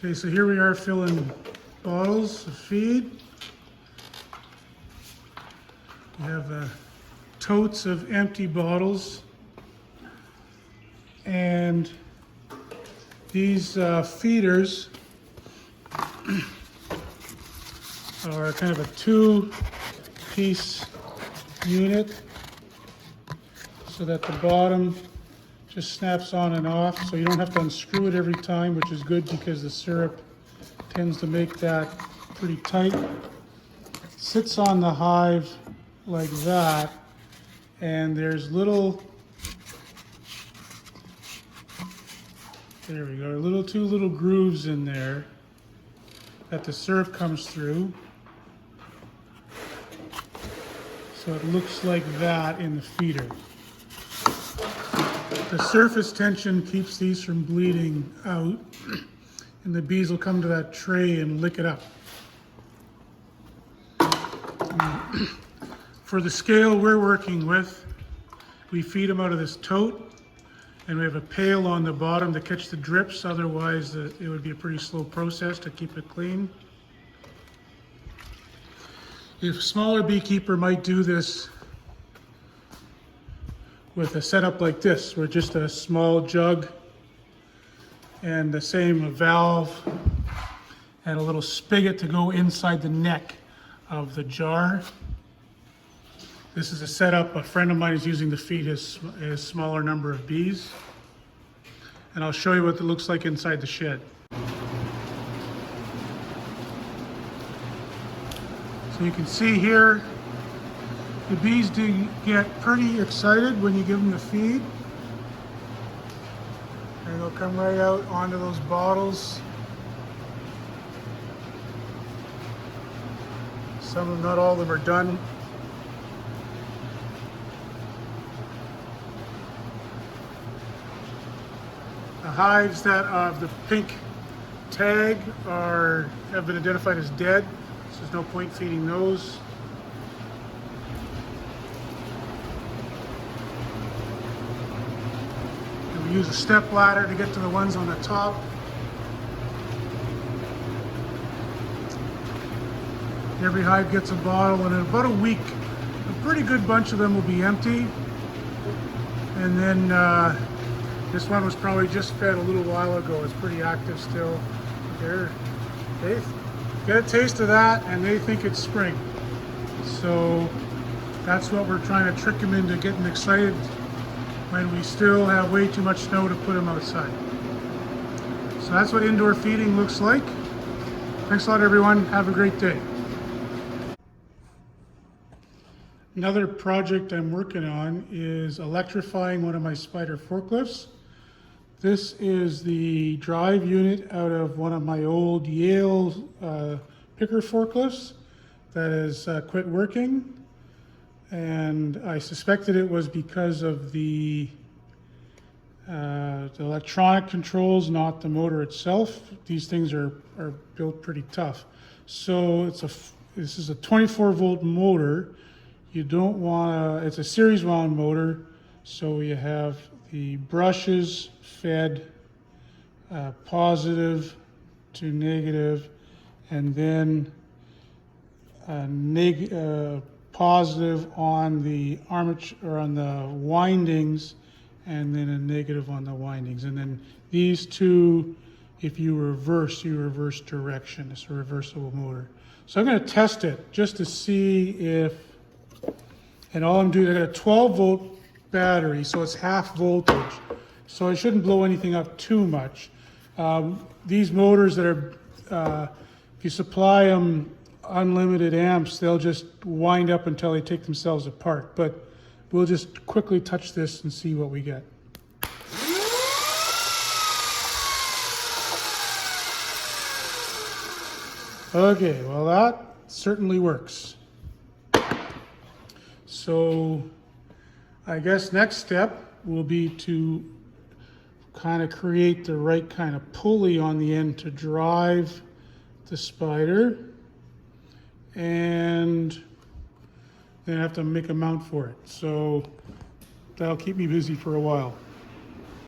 Okay, so here we are filling bottles of feed. We have totes of empty bottles, and these feeders are kind of a two-piece unit so that the bottom just snaps on and off, so you don't have to unscrew it every time, which is good because the syrup tends to make that pretty tight. Sits on the hive like that, and there's there we go, two little grooves in there that the syrup comes through. So it looks like that in the feeder. The surface tension keeps these from bleeding out, and the bees will come to that tray and lick it up. For the scale we're working with, we feed them out of this tote, and we have a pail on the bottom to catch the drips, otherwise it would be a pretty slow process to keep it clean. If a smaller beekeeper might do this with a setup like this, where just a small jug and the same valve and a little spigot to go inside the neck of the jar. This is a setup a friend of mine is using to feed his smaller number of bees. And I'll show you what it looks like inside the shed. So you can see here, the bees do get pretty excited when you give them the feed. And they'll come right out onto those bottles. Some of them, not all of them, are done. The hives that have the pink tag have been identified as dead, so there's no point feeding those. And we use a step ladder to get to the ones on the top. Every hive gets a bottle, and in about a week, a pretty good bunch of them will be empty. And then this one was probably just fed a little while ago. It's pretty active still. They get a taste of that and they think it's spring. So that's what we're trying to trick them into getting excited when we still have way too much snow to put them outside. So that's what indoor feeding looks like. Thanks a lot, everyone. Have a great day. Another project I'm working on is electrifying one of my spider forklifts. This is the drive unit out of one of my old Yale picker forklifts that has quit working. And I suspected it was because of the electronic controls, not the motor itself. These things are built pretty tough. So this is a 24-volt motor. You don't want it's a series wound motor, so you have the brushes fed positive to negative, and then positive on the armature or on the windings, and then a negative on the windings. And then these two, if you reverse direction. It's a reversible motor. So I'm going to test it just to see if, and all I'm doing, I got a 12-volt battery, so it's half voltage. So I shouldn't blow anything up too much. These motors that are, if you supply them unlimited amps, they'll just wind up until they take themselves apart. But we'll just quickly touch this and see what we get. Okay, well that certainly works. So I guess next step will be to kind of create the right kind of pulley on the end to drive the spider, and then I have to make a mount for it. So that'll keep me busy for a while.